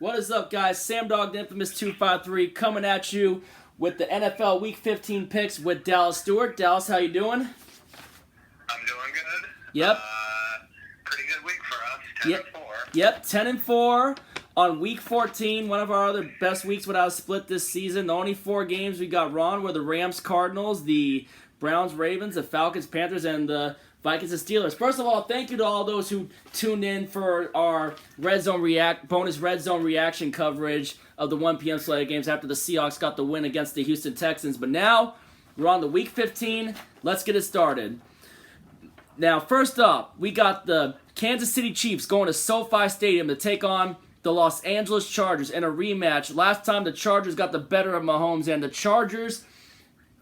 What is up, guys? Sam Dog, the infamous 253, coming at you with the NFL Week 15 picks with Dallas Stewart. Dallas, how you doing? I'm doing good. Yep. Pretty good week for us. 10-4. Yep, 10-4 on Week 14. One of our other best weeks without a split this season. The only 4 games we got wrong were the Rams, Cardinals, the Browns, Ravens, the Falcons, Panthers, and the Vikings and Steelers. First of all, thank you to all those who tuned in for our bonus red zone reaction coverage of the 1 p.m. slate of games after the Seahawks got the win against the Houston Texans. But now we're on the Week 15. Let's get it started. Now, first up, we got the Kansas City Chiefs going to SoFi Stadium to take on the Los Angeles Chargers in a rematch. Last time the Chargers got the better of Mahomes, and the Chargers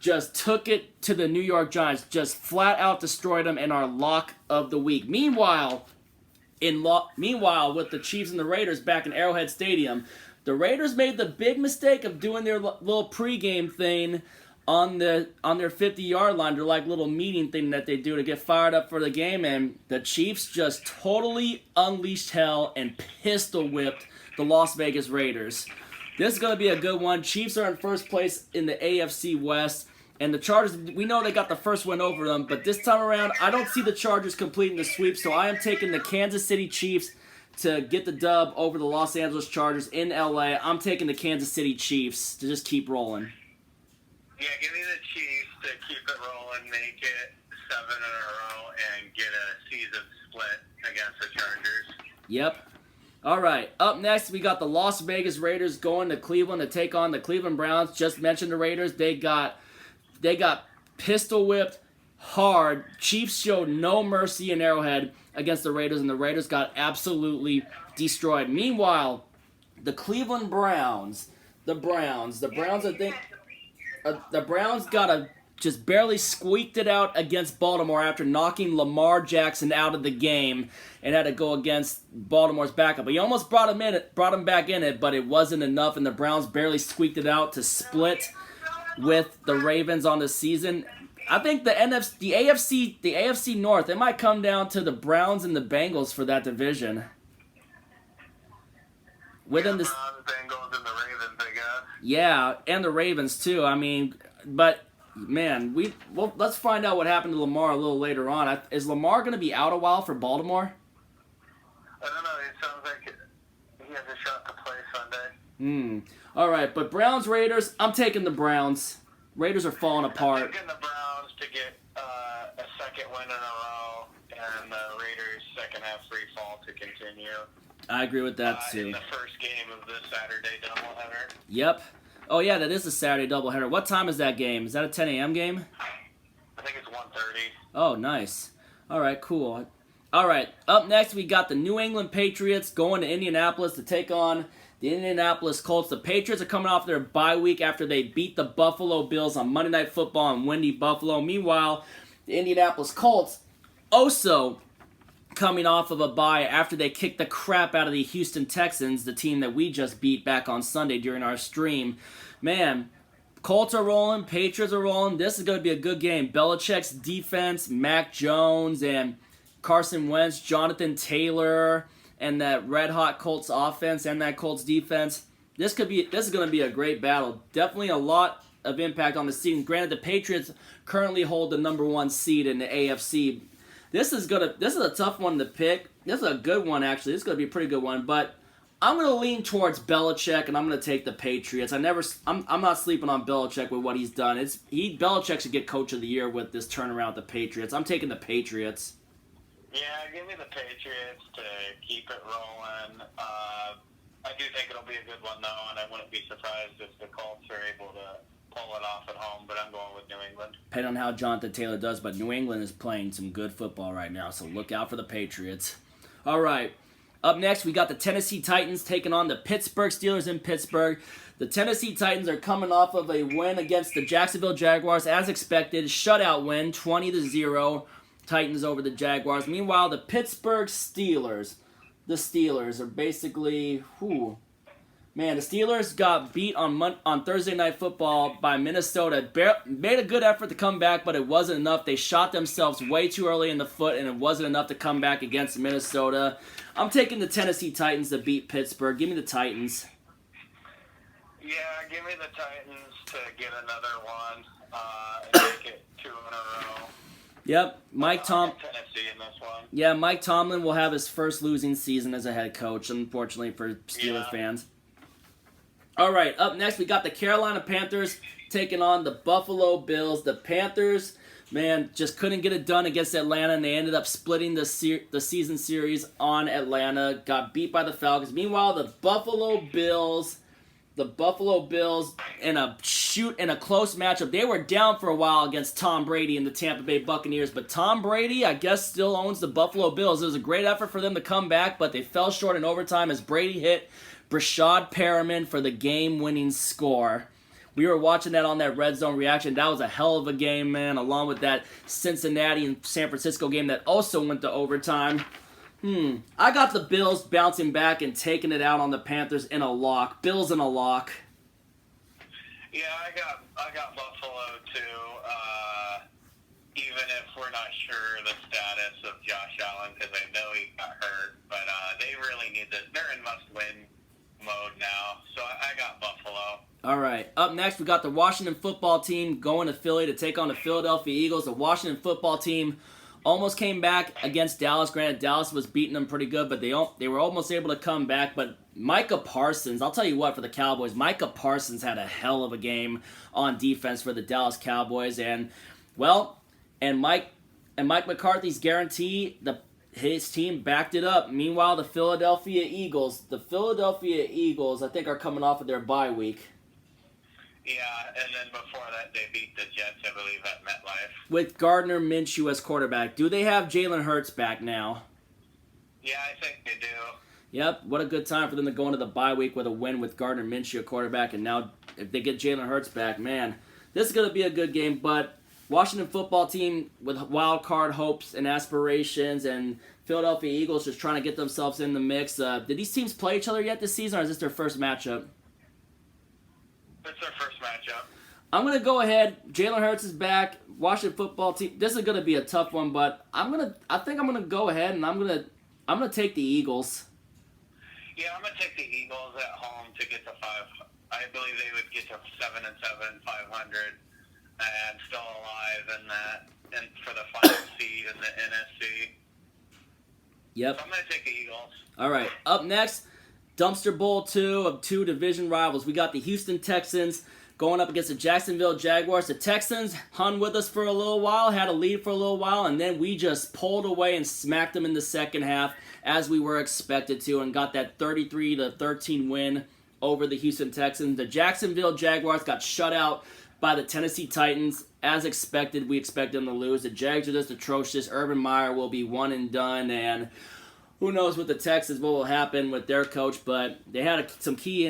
just took it to the New York Giants, just flat out destroyed them in our lock of the week. Meanwhile, with the Chiefs and the Raiders back in Arrowhead Stadium, the Raiders made the big mistake of doing their little pregame thing on their 50-yard line, their little meeting thing that they do to get fired up for the game, and the Chiefs just totally unleashed hell and pistol whipped the Las Vegas Raiders. This is going to be a good one. Chiefs are in first place in the AFC West, and the Chargers, we know they got the first win over them, but this time around, I don't see the Chargers completing the sweep, so I am taking the Kansas City Chiefs to get the dub over the Los Angeles Chargers in LA. I'm taking the Kansas City Chiefs to just keep rolling. Yeah, give me the Chiefs to keep it rolling, make it 7 in a row, and get a season split against the Chargers. Yep. All right, up next, we got the Las Vegas Raiders going to Cleveland to take on the Cleveland Browns. Just mentioned the Raiders. They got pistol whipped hard. Chiefs showed no mercy in Arrowhead against the Raiders, and the Raiders got absolutely destroyed. Meanwhile, the Cleveland Browns, the Browns, I think, the Browns just barely squeaked it out against Baltimore after knocking Lamar Jackson out of the game and had to go against Baltimore's backup. He almost brought him back in it, but it wasn't enough, and the Browns barely squeaked it out to split with the Ravens on the season. I think the AFC North, it might come down to the Browns and the Bengals for that division. Within the Browns, Bengals, and the Ravens, I guess. Yeah, and the Ravens too. I mean, but man, let's find out what happened to Lamar a little later on. Is Lamar going to be out a while for Baltimore? I don't know. It sounds like he has a shot to play Sunday. All right, but Browns, Raiders, I'm taking the Browns. Raiders are falling apart. I'm taking the Browns to get a second win in a row, and the Raiders' second half free fall to continue. I agree with that too. In the first game of the Saturday doubleheader. Yep. Oh yeah, that is a Saturday doubleheader. What time is that game? Is that a 10 a.m. game? I think it's 1:30. Oh, nice. All right, cool. All right, up next we got the New England Patriots going to Indianapolis to take on the Indianapolis Colts. The Patriots are coming off their bye week after they beat the Buffalo Bills on Monday Night Football in windy Buffalo. Meanwhile, the Indianapolis Colts also coming off of a bye after they kicked the crap out of the Houston Texans, the team that we just beat back on Sunday during our stream. Man, Colts are rolling, Patriots are rolling. This is going to be a good game. Belichick's defense, Mac Jones, and Carson Wentz, Jonathan Taylor, and that red-hot Colts offense and that Colts defense. This is going to be a great battle. Definitely a lot of impact on the season. Granted, the Patriots currently hold the number 1 seed in the AFC. This is a tough one to pick. This is a good one, actually. This is going to be a pretty good one. But I'm going to lean towards Belichick, and I'm going to take the Patriots. I'm not sleeping on Belichick with what he's done. Belichick should get Coach of the Year with this turnaround with the Patriots. I'm taking the Patriots. Yeah, give me the Patriots to keep it rolling. I do think it'll be a good one, though, and I wouldn't be surprised if the Colts are able to pull it off at home, but I'm going with New England. Depending on how Jonathan Taylor does, but New England is playing some good football right now, so look out for the Patriots. All right, up next we got the Tennessee Titans taking on the Pittsburgh Steelers in Pittsburgh. The Tennessee Titans are coming off of a win against the Jacksonville Jaguars, as expected, shutout win, 20-0, Titans over the Jaguars. Meanwhile, the Pittsburgh Steelers, are basically, Man, the Steelers got beat on Thursday Night Football by Minnesota. Made a good effort to come back, but it wasn't enough. They shot themselves way too early in the foot, and it wasn't enough to come back against Minnesota. I'm taking the Tennessee Titans to beat Pittsburgh. Give me the Titans. Yeah, give me the Titans to get another one and make it 2 in a row. Yep, Tennessee in this one. Yeah, Mike Tomlin will have his first losing season as a head coach, unfortunately for Steelers fans. All right, up next we got the Carolina Panthers taking on the Buffalo Bills. The Panthers, man, just couldn't get it done against Atlanta, and they ended up splitting the season series on Atlanta. Got beat by the Falcons. Meanwhile, the Buffalo Bills in a close matchup. They were down for a while against Tom Brady and the Tampa Bay Buccaneers, but Tom Brady, I guess, still owns the Buffalo Bills. It was a great effort for them to come back, but they fell short in overtime as Brady hit Brashad Perriman for the game-winning score. We were watching that on that Red Zone reaction. That was a hell of a game, man, along with that Cincinnati and San Francisco game that also went to overtime. I got the Bills bouncing back and taking it out on the Panthers in a lock. Bills in a lock. Yeah, I got Buffalo too. Even if we're not sure the status of Josh Allen, because I know he got hurt, but they really need this. They're in must-win mode now, so I got Buffalo. All right. Up next, we got the Washington football team going to Philly to take on the Philadelphia Eagles. The Washington football team almost came back against Dallas. Granted, Dallas was beating them pretty good, but they were almost able to come back. But Micah Parsons, I'll tell you what, for the Cowboys, Micah Parsons had a hell of a game on defense for the Dallas Cowboys. And Mike McCarthy's guarantee, his team backed it up. Meanwhile, the Philadelphia Eagles, I think, are coming off of their bye week. Yeah, and then before that, they beat the Jets, I believe, at MetLife. With Gardner Minshew as quarterback. Do they have Jalen Hurts back now? Yeah, I think they do. Yep, what a good time for them to go into the bye week with a win with Gardner Minshew at quarterback. And now, if they get Jalen Hurts back, man, this is going to be a good game. But Washington football team with wild card hopes and aspirations, and Philadelphia Eagles just trying to get themselves in the mix. Did these teams play each other yet this season, or is this their first matchup? It's their first matchup. I'm going to go ahead. Jalen Hurts is back. Washington football team. This is going to be a tough one, but I think I'm going to go ahead and I'm going to take the Eagles. Yeah, I'm going to take the Eagles at home to get to 5. I believe they would get to 7-7, 500, and still alive in that, and for the final seed in the NFC. Yep. So I'm going to take the Eagles. All right. Up next, Dumpster Bowl 2 of 2 division rivals. We got the Houston Texans going up against the Jacksonville Jaguars. The Texans hung with us for a little while, had a lead for a little while, and then we just pulled away and smacked them in the second half as we were expected to, and got that 33-13 win over the Houston Texans. The Jacksonville Jaguars got shut out by the Tennessee Titans. As expected, we expected them to lose. The Jags are just atrocious. Urban Meyer will be one and done, and who knows with the Texans what will happen with their coach, but they had some key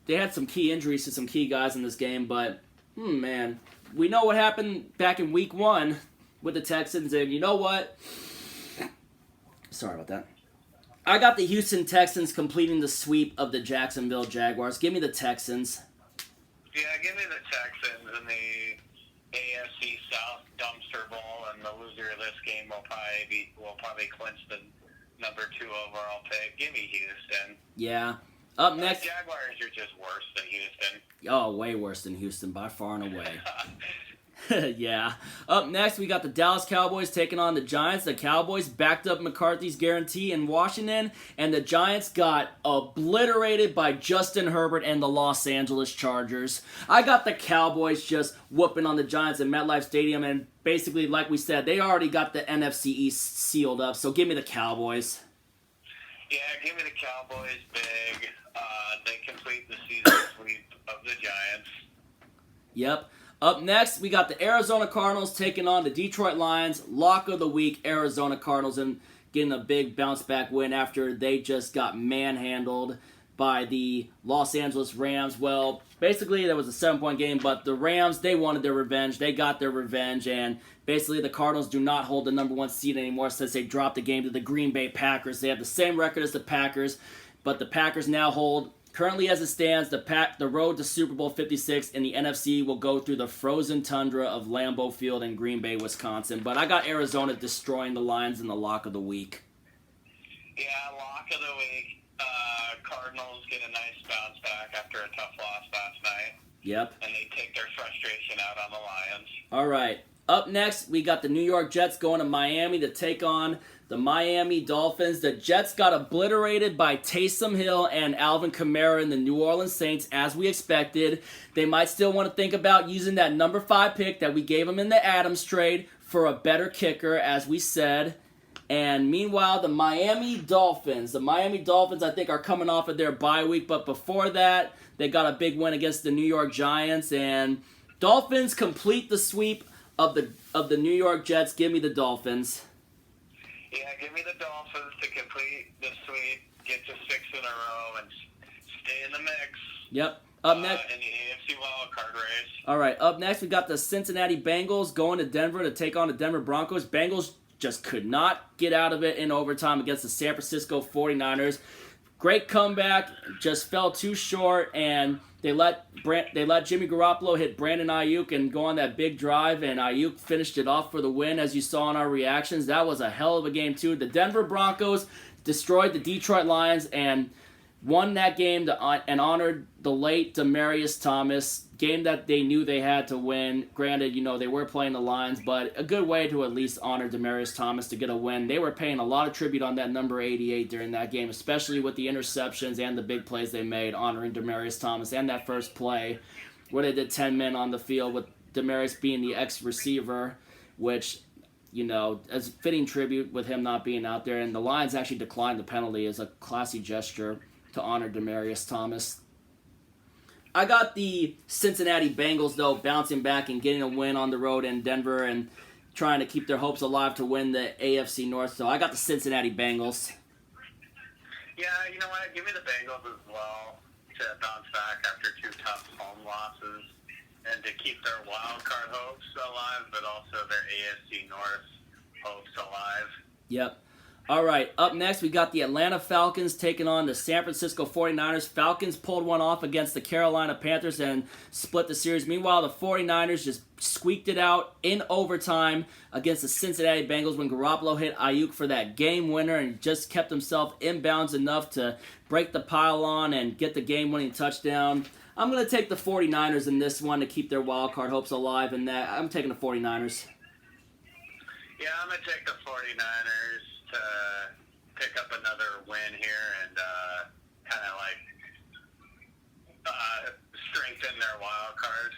injuries to some key guys in this game, but man, we know what happened back in week 1 with the Texans, and you know what? Sorry about that. I got the Houston Texans completing the sweep of the Jacksonville Jaguars. Give me the Texans. Yeah, give me the Texans in the AFC South dumpster bowl, and the loser of this game will probably clinch the number 2 overall pick. Give me Houston. Yeah. Up next, the Jaguars are just worse than Houston. Oh, way worse than Houston, by far and away. Yeah. Up next, we got the Dallas Cowboys taking on the Giants. The Cowboys backed up McCarthy's guarantee in Washington, and the Giants got obliterated by Justin Herbert and the Los Angeles Chargers. I got the Cowboys just whooping on the Giants in MetLife Stadium, and basically, like we said, they already got the NFC East sealed up, so give me the Cowboys. Yeah, give me the Cowboys big. They complete the season sweep of the Giants. Yep. Up next, we got the Arizona Cardinals taking on the Detroit Lions. Lock of the week, Arizona Cardinals, and getting a big bounce-back win after they just got manhandled by the Los Angeles Rams. Well, basically, that was a 7-point game, but the Rams, they wanted their revenge. They got their revenge, and basically the Cardinals do not hold the number 1 seed anymore since they dropped the game to the Green Bay Packers. They have the same record as the Packers, but the Packers now hold currently as it stands, the road to Super Bowl 56 in the NFC will go through the frozen tundra of Lambeau Field in Green Bay, Wisconsin. But I got Arizona destroying the Lions in the lock of the week. Yeah, lock of the week. Cardinals get a nice bounce back after a tough loss last night. Yep. And they take their frustration out on the Lions. All right. Up next, we got the New York Jets going to Miami to take on the Miami Dolphins. The Jets got obliterated by Taysom Hill and Alvin Kamara and the New Orleans Saints, as we expected. They might still want to think about using that number 5 pick that we gave them in the Adams trade for a better kicker, as we said. And meanwhile, the Miami Dolphins, I think, are coming off of their bye week. But before that, they got a big win against the New York Giants. And Dolphins complete the sweep of the New York Jets. Give me the Dolphins. Yeah, give me the Dolphins to complete the sweep, get to 6 in a row, and stay in the mix. Yep. Up next, in the AFC wildcard race. All right. Up next, we got the Cincinnati Bengals going to Denver to take on the Denver Broncos. Bengals just could not get out of it in overtime against the San Francisco 49ers. Great comeback, just fell too short, and they let Jimmy Garoppolo hit Brandon Ayuk and go on that big drive, and Ayuk finished it off for the win, as you saw in our reactions. That was a hell of a game, too. The Denver Broncos destroyed the Detroit Lions and won that game and honored the late Demaryius Thomas, game that they knew they had to win. Granted, they were playing the Lions, but a good way to at least honor Demaryius Thomas to get a win. They were paying a lot of tribute on that number 88 during that game, especially with the interceptions and the big plays they made, honoring Demaryius Thomas, and that first play where they did 10 men on the field with Demaryius being the ex-receiver, which, as a fitting tribute with him not being out there. And the Lions actually declined the penalty as a classy gesture to honor Demaryius Thomas. I got the Cincinnati Bengals, though, bouncing back and getting a win on the road in Denver and trying to keep their hopes alive to win the AFC North. So I got the Cincinnati Bengals. Yeah, you know what? Give me the Bengals as well to bounce back after 2 tough home losses and to keep their wild card hopes alive, but also their AFC North hopes alive. Yep. All right, up next, we got the Atlanta Falcons taking on the San Francisco 49ers. Falcons pulled one off against the Carolina Panthers and split the series. Meanwhile, the 49ers just squeaked it out in overtime against the Cincinnati Bengals when Garoppolo hit Ayuk for that game winner and just kept himself inbounds enough to break the pylon and get the game-winning touchdown. I'm going to take the 49ers in this one to keep their wild card hopes alive, and I'm taking the 49ers. Yeah, I'm going to take the 49ers to pick up another win here and kind of strengthen their wild card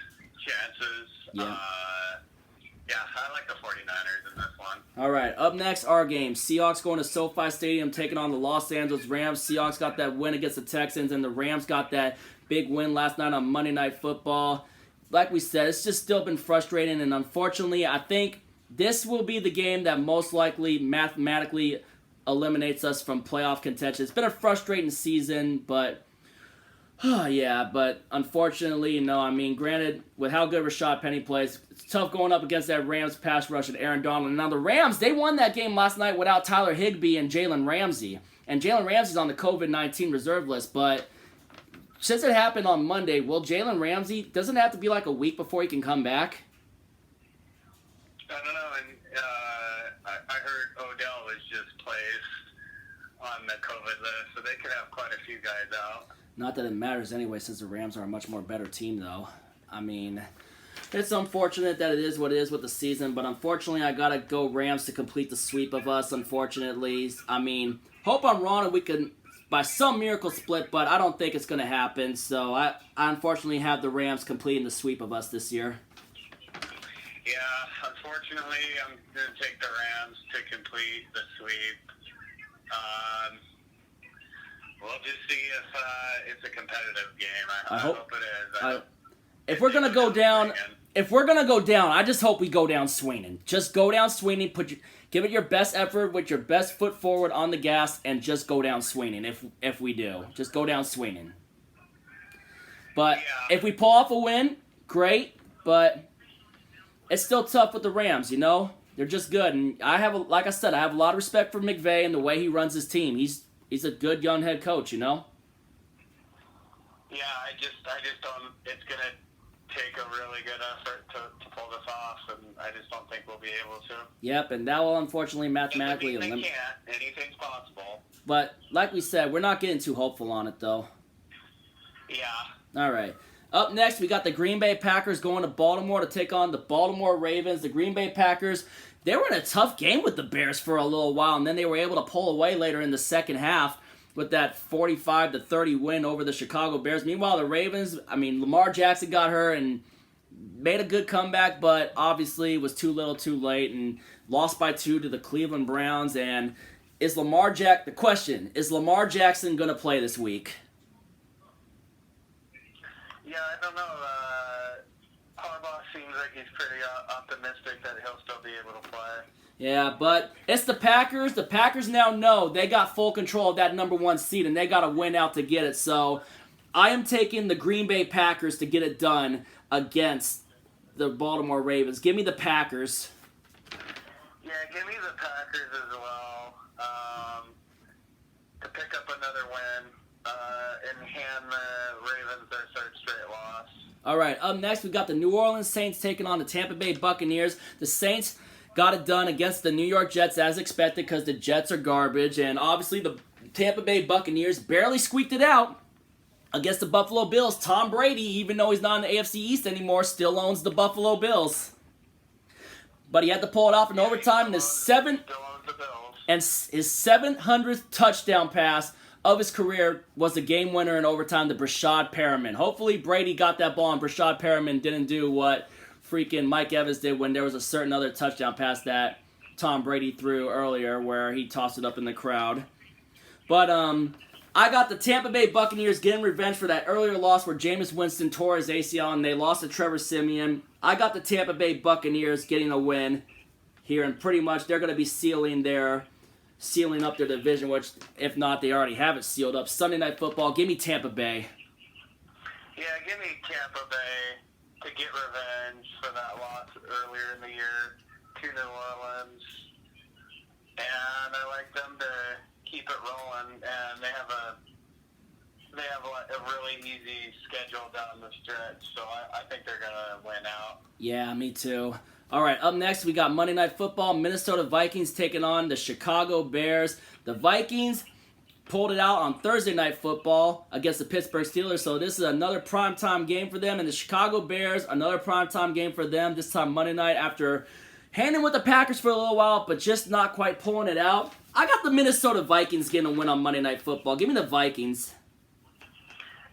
chances. Yeah. I like the 49ers in this one. All right, up next, our game. Seahawks going to SoFi Stadium, taking on the Los Angeles Rams. Seahawks got that win against the Texans, and the Rams got that big win last night on Monday Night Football. Like we said, it's just still been frustrating, and unfortunately, I think this will be the game that most likely mathematically eliminates us from playoff contention. It's been a frustrating season, but but unfortunately, granted, with how good Rashad Penny plays, it's tough going up against that Rams pass rush and Aaron Donald. Now, the Rams, they won that game last night without Tyler Higbee and Jalen Ramsey. And Jalen Ramsey's on the COVID-19 reserve list, but since it happened on Monday, will Jalen Ramsey, doesn't it have to be like a week before he can come back? I don't know, and I heard Odell was just placed on the COVID list, so they could have quite a few guys out. Not that it matters anyway, since the Rams are a much more better team, though. It's unfortunate that it is what it is with the season, but unfortunately I gotta go Rams to complete the sweep of us, unfortunately. Hope I'm wrong and we can, by some miracle, split, but I don't think it's gonna happen, so I unfortunately have the Rams completing the sweep of us this year. Yeah, unfortunately, I'm going to take the Rams to complete the sweep. We'll just see if it's a competitive game. I hope it is. If we're gonna go down, I just hope we go down swinging. Just go down swinging. Give it your best effort with your best foot forward on the gas, and just go down swinging. If we do, just go down swinging. But if we pull off a win, great. But it's still tough with the Rams, They're just good. And I have a lot of respect for McVay and the way he runs his team. He's a good young head coach, Yeah, Yeah, I just don't. It's gonna take a really good effort to pull this off, and I just don't think we'll be able to. Yep, and that will unfortunately mathematically They can't. Anything's possible. But like we said, we're not getting too hopeful on it, though. Yeah. All right. Up next, we got the Green Bay Packers going to Baltimore to take on the Baltimore Ravens. The Green Bay Packers, they were in a tough game with the Bears for a little while, and then they were able to pull away later in the second half with that 45-30 win over the Chicago Bears. Meanwhile, the Ravens, Lamar Jackson got hurt and made a good comeback, but obviously was too little too late and lost by 2 to the Cleveland Browns. And the question, is Lamar Jackson going to play this week? Yeah, I don't know. Harbaugh seems like he's pretty optimistic that he'll still be able to play. Yeah, but it's the Packers. The Packers now know they got full control of that number 1 seed, and they got to win out to get it. So I am taking the Green Bay Packers to get it done against the Baltimore Ravens. Give me the Packers. Yeah, give me the Packers as well to pick up another win and hand the Ravens their 3rd straight loss. All right, up next we got the New Orleans Saints taking on the Tampa Bay Buccaneers. The Saints got it done against the New York Jets as expected because the Jets are garbage, and obviously the Tampa Bay Buccaneers barely squeaked it out against the Buffalo Bills. Tom Brady, even though he's not in the AFC East anymore, still owns the Buffalo Bills. But he had to pull it off in overtime in his 700th touchdown pass of his career was the game winner in overtime to Brashad Perriman. Hopefully Brady got that ball and Brashad Perriman didn't do what freaking Mike Evans did when there was a certain other touchdown pass that Tom Brady threw earlier where he tossed it up in the crowd. But I got the Tampa Bay Buccaneers getting revenge for that earlier loss where Jameis Winston tore his ACL and they lost to Trevor Siemian. I got the Tampa Bay Buccaneers getting a win here, and pretty much they're going to be sealing up their division, which, if not, they already have it sealed up. Sunday Night Football, give me Tampa Bay. Yeah, give me Tampa Bay to get revenge for that loss earlier in the year to New Orleans. And I like them to keep it rolling, and they have a really easy schedule down the stretch, so I think they're going to win out. Yeah, me too. All right, up next we got Monday Night Football. Minnesota Vikings taking on the Chicago Bears. The Vikings pulled it out on Thursday Night Football against the Pittsburgh Steelers, so this is another primetime game for them. And the Chicago Bears, another primetime game for them, this time Monday night after hanging with the Packers for a little while, but just not quite pulling it out. I got the Minnesota Vikings getting a win on Monday Night Football. Give me the Vikings.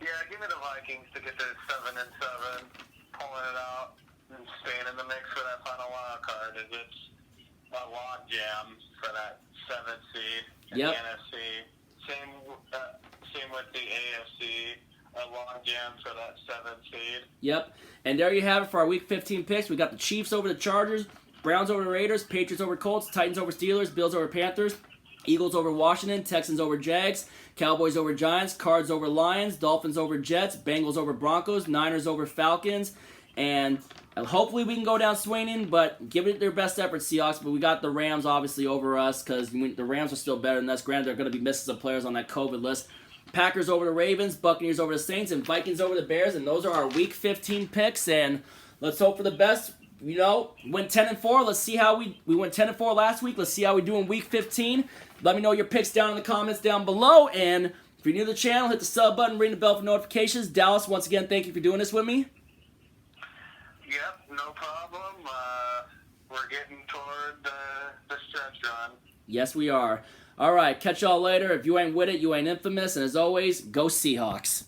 Yeah, give me the Vikings to get to 7-7, pulling it out and staying in the mix for that final wild card. As it's a log jam for that 7th seed in the NFC. Same with the AFC. A log jam for that 7th seed. Yep. And there you have it for our Week 15 picks. We got the Chiefs over the Chargers, Browns over the Raiders, Patriots over Colts, Titans over Steelers, Bills over Panthers, Eagles over Washington, Texans over Jags, Cowboys over Giants, Cards over Lions, Dolphins over Jets, Bengals over Broncos, Niners over Falcons, and hopefully we can go down swinging, but give it their best effort, Seahawks. But we got the Rams obviously over us because the Rams are still better than us. Granted, they're going to be missing some players on that COVID list. Packers over the Ravens, Buccaneers over the Saints, and Vikings over the Bears, and those are our Week 15 picks, and let's hope for the best. You know, went 10-4. Let's see how we went 10-4 last week. Let's see how we do in Week 15. Let me know your picks down in the comments down below. And if you're new to the channel, hit the sub button, ring the bell for notifications. Dallas, once again, thank you for doing this with me. Yep, no problem. We're getting toward the stretch run. Yes, we are. All right, catch y'all later. If you ain't with it, you ain't infamous. And as always, go Seahawks.